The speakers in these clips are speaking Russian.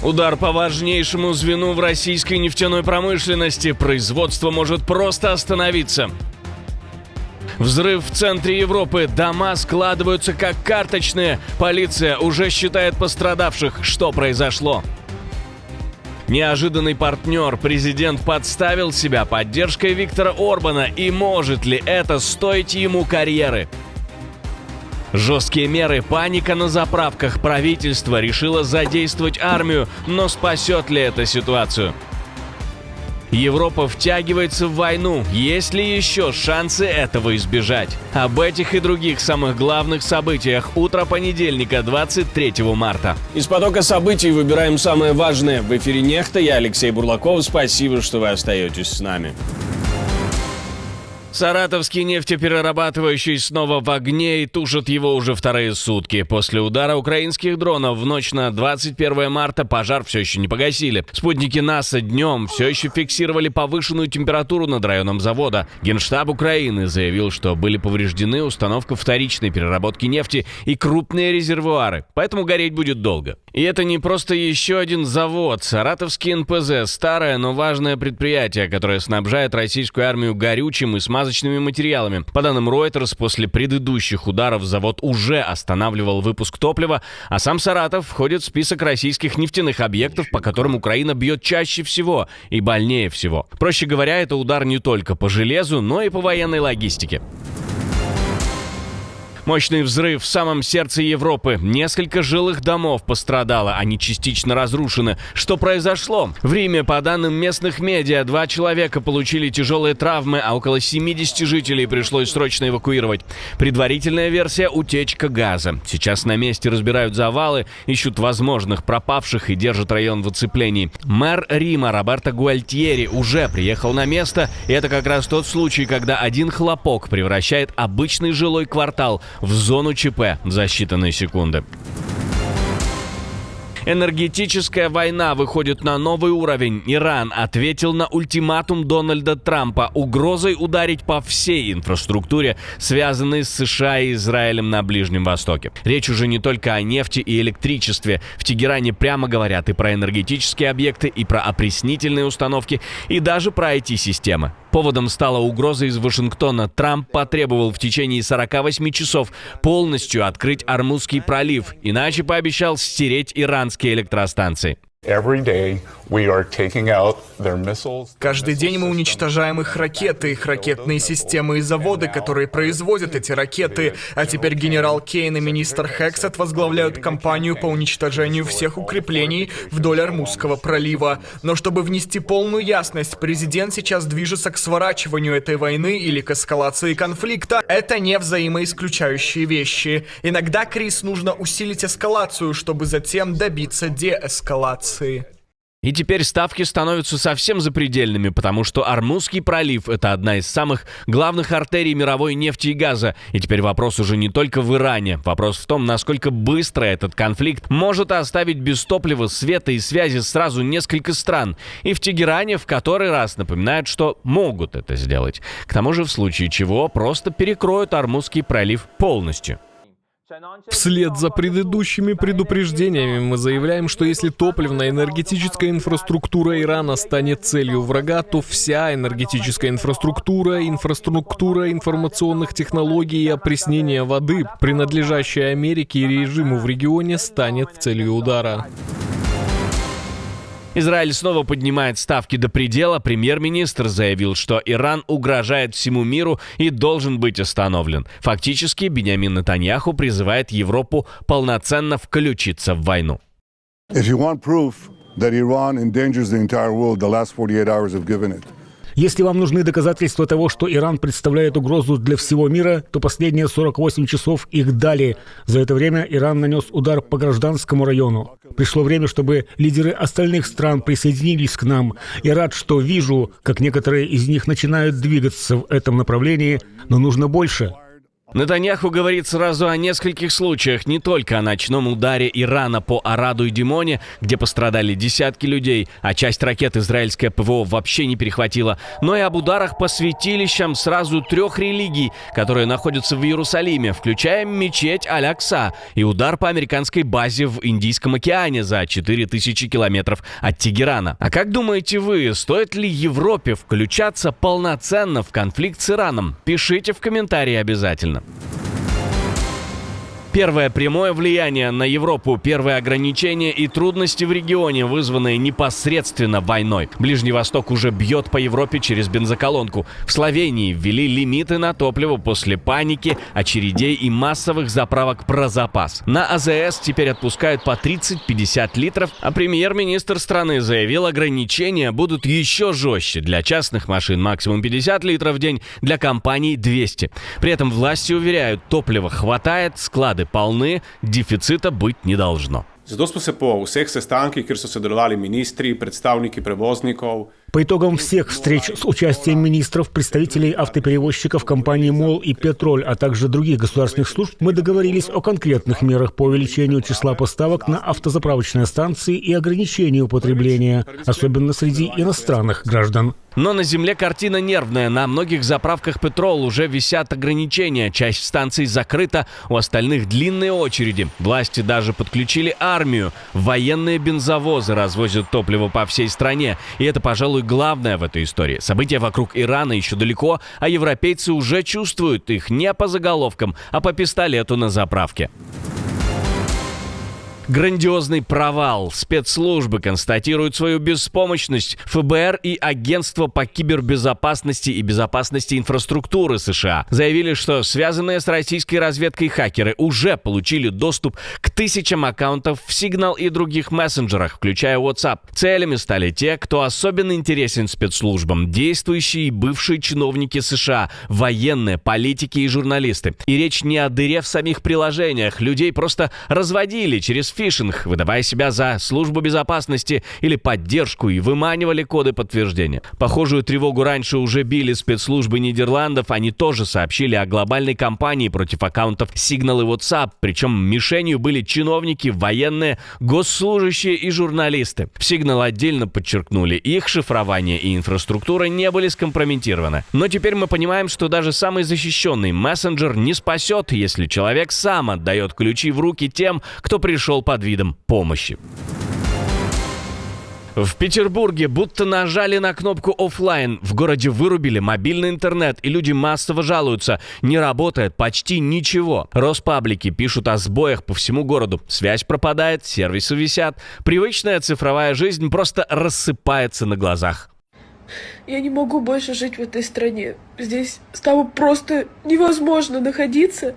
Удар по важнейшему звену в российской нефтяной промышленности. Производство может просто остановиться. Взрыв в центре Европы. Дома складываются как карточные. Полиция уже считает пострадавших. Что произошло? Неожиданный партнер. Президент подставил себя поддержкой Виктора Орбана. И может ли это стоить ему карьеры? Жесткие меры, паника на заправках. Правительство решило задействовать армию, но спасет ли это ситуацию? Европа втягивается в войну. Есть ли еще шансы этого избежать? Об этих и других самых главных событиях утро понедельника, 23 марта. Из потока событий выбираем самое важное. В эфире «Нехта», я Алексей Бурлаков. Спасибо, что вы остаетесь с нами. Саратовский нефтеперерабатывающий снова в огне и тушат его уже вторые сутки. После удара украинских дронов в ночь на 21 марта пожар все еще не погасили. Спутники НАСА днем все еще фиксировали повышенную температуру над районом завода. Генштаб Украины заявил, что были повреждены установка вторичной переработки нефти и крупные резервуары, поэтому гореть будет долго. И это не просто еще один завод. Саратовский НПЗ – старое, но важное предприятие, которое снабжает российскую армию горючим и смазочными материалами. По данным Reuters, после предыдущих ударов завод уже останавливал выпуск топлива, а сам Саратов входит в список российских нефтяных объектов, по которым Украина бьет чаще всего и больнее всего. Проще говоря, это удар не только по железу, но и по военной логистике. Мощный взрыв в самом сердце Европы. Несколько жилых домов пострадало, они частично разрушены. Что произошло? В Риме, по данным местных медиа, 2 человека получили тяжелые травмы, а около 70 жителей пришлось срочно эвакуировать. Предварительная версия – утечка газа. Сейчас на месте разбирают завалы, ищут возможных пропавших и держат район в оцеплении. Мэр Рима Роберто Гуальтьери уже приехал на место, и это как раз тот случай, когда один хлопок превращает обычный жилой квартал в зону ЧП за считанные секунды. Энергетическая война выходит на новый уровень. Иран ответил на ультиматум Дональда Трампа угрозой ударить по всей инфраструктуре, связанной с США и Израилем на Ближнем Востоке. Речь уже не только о нефти и электричестве. В Тегеране прямо говорят и про энергетические объекты, и про опреснительные установки, и даже про IT-системы. Поводом стала угроза из Вашингтона. Трамп потребовал в течение 48 часов полностью открыть Ормузский пролив, иначе пообещал стереть иранские электростанции. Каждый день мы уничтожаем их ракеты, их ракетные системы и заводы, которые производят эти ракеты. А теперь генерал Кейн и министр Хексет возглавляют кампанию по уничтожению всех укреплений вдоль Ормузского пролива. Но чтобы внести полную ясность, президент сейчас движется к сворачиванию этой войны или к эскалации конфликта. Это не взаимоисключающие вещи. Иногда, Крис, нужно усилить эскалацию, чтобы затем добиться деэскалации. И теперь ставки становятся совсем запредельными, потому что Ормузский пролив – это одна из самых главных артерий мировой нефти и газа. И теперь вопрос уже не только в Иране. Вопрос в том, насколько быстро этот конфликт может оставить без топлива, света и связи сразу несколько стран. И в Тегеране в который раз напоминают, что могут это сделать. К тому же, в случае чего, просто перекроют Ормузский пролив полностью. Вслед за предыдущими предупреждениями мы заявляем, что если топливная энергетическая инфраструктура Ирана станет целью врага, то вся энергетическая инфраструктура информационных технологий и опреснения воды, принадлежащая Америке и режиму в регионе, станет целью удара. Израиль снова поднимает ставки до предела. Премьер-министр заявил, что Иран угрожает всему миру и должен быть остановлен. Фактически, Биньямин Нетаньяху призывает Европу полноценно включиться в войну. Если вам нужны доказательства того, что Иран представляет угрозу для всего мира, то последние 48 часов их дали. За это время Иран нанес удар по гражданскому району. Пришло время, чтобы лидеры остальных стран присоединились к нам. Я рад, что вижу, как некоторые из них начинают двигаться в этом направлении, но нужно больше. Нетаньяху говорит сразу о нескольких случаях, не только о ночном ударе Ирана по Араду и Димоне, где пострадали десятки людей, а часть ракет израильское ПВО вообще не перехватило, но и об ударах по святилищам сразу 3 религий, которые находятся в Иерусалиме, включая мечеть Аль-Акса и удар по американской базе в Индийском океане за 4000 километров от Тегерана. А как думаете вы, стоит ли Европе включаться полноценно в конфликт с Ираном? Пишите в комментарии обязательно. Первое прямое влияние на Европу, первые ограничения и трудности в регионе, вызванные непосредственно войной. Ближний Восток уже бьет по Европе через бензоколонку. В Словении ввели лимиты на топливо после паники, очередей и массовых заправок про запас. На АЗС теперь отпускают по 30-50 литров, а премьер-министр страны заявил, ограничения будут еще жестче. Для частных машин максимум 50 литров в день, для компаний 200. При этом власти уверяют, топлива хватает, склады полны, дефицита быть не должно. Zato smo se po vseh sestankih, kjer so sodelovali ministri, predstavniki prevoznikov, По итогам всех встреч с участием министров, представителей автоперевозчиков компании МОЛ и Петроль, а также других государственных служб, мы договорились о конкретных мерах по увеличению числа поставок на автозаправочные станции и ограничению употребления, особенно среди иностранных граждан. Но на земле картина нервная. На многих заправках Петрол уже висят ограничения. Часть станций закрыта, у остальных длинные очереди. Власти даже подключили армию. Военные бензовозы развозят топливо по всей стране. И это, пожалуй, главное в этой истории. События вокруг Ирана еще далеко, а европейцы уже чувствуют их не по заголовкам, а по пистолету на заправке. Грандиозный провал. Спецслужбы констатируют свою беспомощность. ФБР и Агентство по кибербезопасности и безопасности инфраструктуры США заявили, что связанные с российской разведкой хакеры уже получили доступ к тысячам аккаунтов в Signal и других мессенджерах, включая WhatsApp. Целями стали те, кто особенно интересен спецслужбам: действующие и бывшие чиновники США, военные, политики и журналисты. И речь не о дыре в самих приложениях. Людей просто разводили через фишинг, выдавая себя за службу безопасности или поддержку, и выманивали коды подтверждения. Похожую тревогу раньше уже били спецслужбы Нидерландов. Они тоже сообщили о глобальной кампании против аккаунтов Signal и WhatsApp. Причем мишенью были чиновники, военные, госслужащие и журналисты. В Signal отдельно подчеркнули, их шифрование и инфраструктура не были скомпрометированы. Но теперь мы понимаем, что даже самый защищенный мессенджер не спасет, если человек сам отдает ключи в руки тем, кто пришел под видом помощи. В Петербурге будто нажали на кнопку офлайн. В городе вырубили мобильный интернет, и люди массово жалуются. Не работает почти ничего. Роспаблики пишут о сбоях по всему городу. Связь пропадает, сервисы висят. Привычная цифровая жизнь просто рассыпается на глазах. Я не могу больше жить в этой стране. Здесь стало просто невозможно находиться.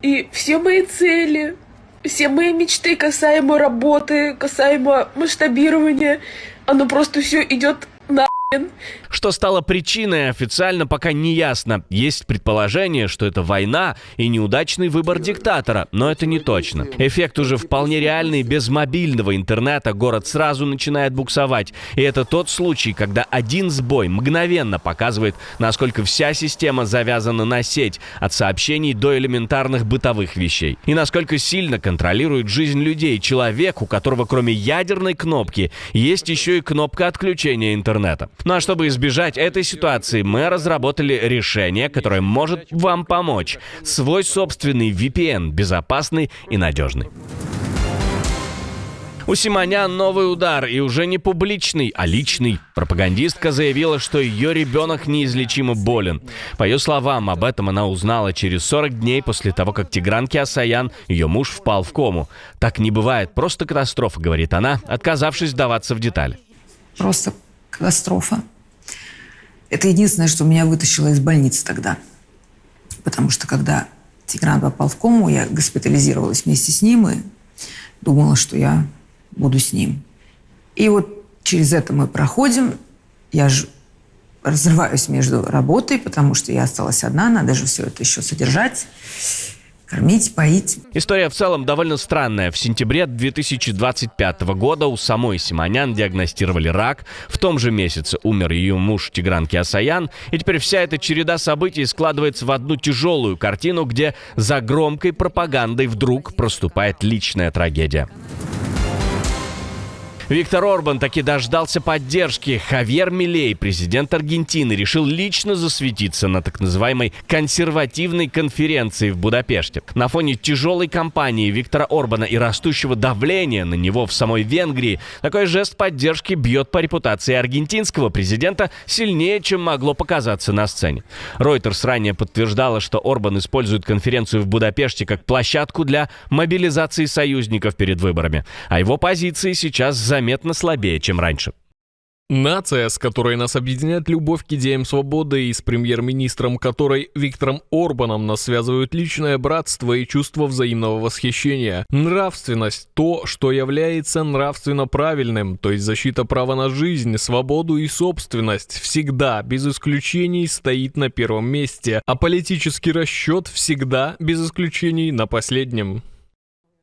И все мои цели, все мои мечты касаемо работы, касаемо масштабирования, оно просто все идет нахрен. Что стало причиной, официально пока не ясно. Есть предположение, что это война и неудачный выбор диктатора, но это не точно. Эффект уже вполне реальный. Без мобильного интернета город сразу начинает буксовать. И это тот случай, когда один сбой мгновенно показывает, насколько вся система завязана на сеть, от сообщений до элементарных бытовых вещей. И насколько сильно контролирует жизнь людей человек, у которого кроме ядерной кнопки есть еще и кнопка отключения интернета. Ну а чтобы избежать этой ситуации, мы разработали решение, которое может вам помочь. Свой собственный VPN, безопасный и надежный. У Симонян новый удар, и уже не публичный, а личный. Пропагандистка заявила, что ее ребенок неизлечимо болен. По ее словам, об этом она узнала через 40 дней после того, как Тигран Кеосаян, ее муж, впал в кому. Так не бывает, просто катастрофа, говорит она, отказавшись вдаваться в детали. Просто катастрофа. Это единственное, что меня вытащило из больницы тогда. Потому что когда Тигран попал в кому, я госпитализировалась вместе с ним и думала, что я буду с ним. И вот через это мы проходим. Я же разрываюсь между работой, потому что я осталась одна, надо же все это еще содержать. Кормить, поить. История в целом довольно странная. В сентябре 2025 года у самой Симонян диагностировали рак. В том же месяце умер ее муж Тигран Кеосаян. И теперь вся эта череда событий складывается в одну тяжелую картину, где за громкой пропагандой вдруг проступает личная трагедия. Виктор Орбан таки дождался поддержки. Хавьер Милей, президент Аргентины, решил лично засветиться на так называемой консервативной конференции в Будапеште. На фоне тяжелой кампании Виктора Орбана и растущего давления на него в самой Венгрии такой жест поддержки бьет по репутации аргентинского президента сильнее, чем могло показаться на сцене. Reuters ранее подтверждала, что Орбан использует конференцию в Будапеште как площадку для мобилизации союзников перед выборами, а его позиции сейчас заметно слабее, чем раньше. Нация, с которой нас объединяет любовь к идеям свободы, и с премьер-министром которой Виктором Орбаном нас связывают личное братство и чувство взаимного восхищения. Нравственность – то, что является нравственно правильным, то есть защита права на жизнь, свободу и собственность, всегда, без исключений, стоит на первом месте, а политический расчет всегда, без исключений, на последнем.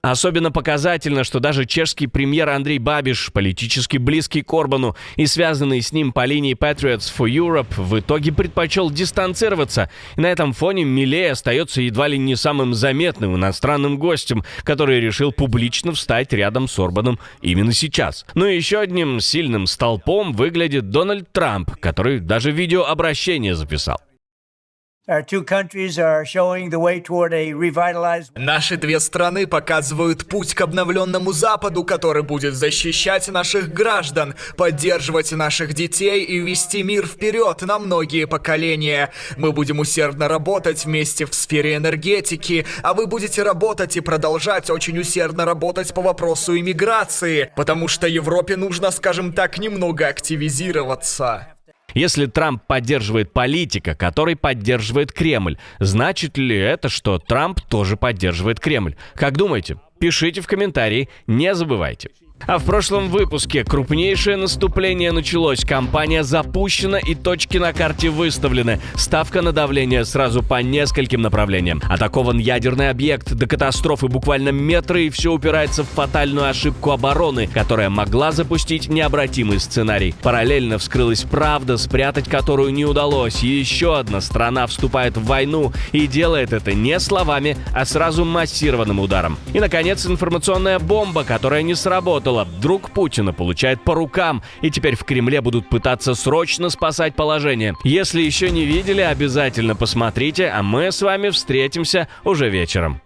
Особенно показательно, что даже чешский премьер Андрей Бабиш, политически близкий к Орбану и связанный с ним по линии Patriots for Europe, в итоге предпочел дистанцироваться. И на этом фоне Милей остается едва ли не самым заметным иностранным гостем, который решил публично встать рядом с Орбаном именно сейчас. Ну и еще одним сильным столпом выглядит Дональд Трамп, который даже видеообращение записал. Наши две страны показывают путь к обновленному Западу, который будет защищать наших граждан, поддерживать наших детей и вести мир вперед на многие поколения. Мы будем усердно работать вместе в сфере энергетики, а вы будете работать и продолжать очень усердно работать по вопросу иммиграции, потому что Европе нужно, скажем так, немного активизироваться. Если Трамп поддерживает политика, который поддерживает Кремль, значит ли это, что Трамп тоже поддерживает Кремль? Как думаете? Пишите в комментарии, не забывайте. А в прошлом выпуске крупнейшее наступление началось, кампания запущена и точки на карте выставлены. Ставка на давление сразу по нескольким направлениям. Атакован ядерный объект, до катастрофы буквально метры, и все упирается в фатальную ошибку обороны, которая могла запустить необратимый сценарий. Параллельно вскрылась правда, спрятать которую не удалось. И еще одна страна вступает в войну и делает это не словами, а сразу массированным ударом. И, наконец, информационная бомба, которая не сработала. Друг Путина получает по рукам, и теперь в Кремле будут пытаться срочно спасать положение. Если еще не видели, обязательно посмотрите, а мы с вами встретимся уже вечером.